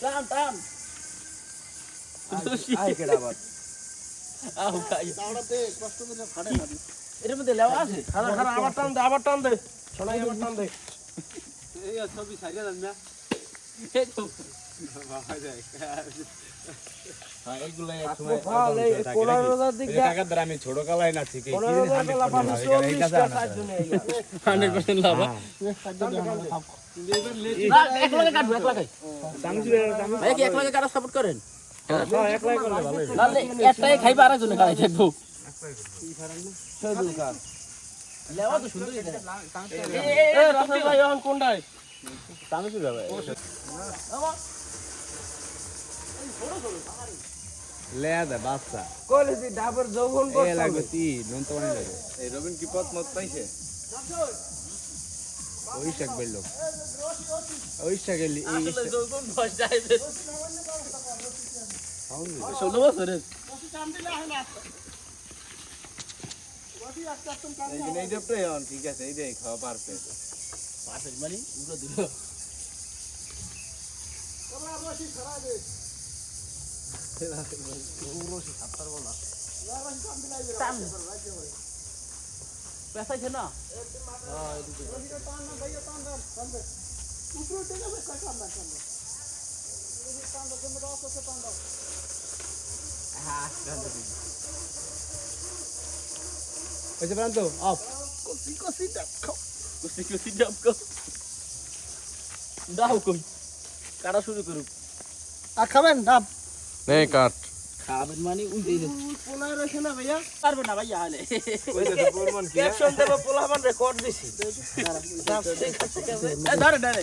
টান টান আই কেডা আবার আও ভাই দাওড়াতে কষ্ট করে ফাড়ে না এর মধ্যে লেওয়া আছে খারা খারা আবার টান দে শোনাই আবার টান দে এই ছবি সাইরা দেন না এই তো বাবা যায় হ্যাঁ এইগুলাই এক আপু সময় ফাল এই 15000 দিক দা কাকার দ্বারা আমি ছোট কালাই না ঠিক 15000 টাকা পাবো 40 টা সাইজ নে 100% লাভ না এক লাগে কাটবো এক লাগে ভাই কি এক লাগে কাটা সাপোর্ট করেন হ্যাঁ একলাই করলে ভালোই তাহলে একটাই খাইবা আর একজনে খাই দেখবো সদুল কার লেওয়া তো সুন্দর এটা এ রাসেল ভাই এখন কোনটায় তামিসু যাবে লেয়া দে বাচ্চা কইলে দি ডাবর যৌবন এ করতে লাগবে তি নন তো মানে লাগে এই রবিন কি পথ মত পাইছে ওই শাক বেললো ওই শাক এলি এই আসলে যৌবন বয়স যায় যে 16 বছরের এই দেবটা এখন ঠিক আছে এই দেখ খাওয়া পারফেক্ট পারফেক্ট মানে উড়ো দিল পেছাইছে না ওইছে প্রান্ত অফ কুসি ডাব কো দাও কই কাটা শুরু করুক আর খাবেন ডাব নে কাট খাবেন মানে উল্টে দিন পোলাই রইছে না ভাইয়া পারবে না ভাইয়া হলে ওই দেখো পরমান কি ক্যাপশন দেব পোলাপান রেকর্ড দিছি ধরে ধরে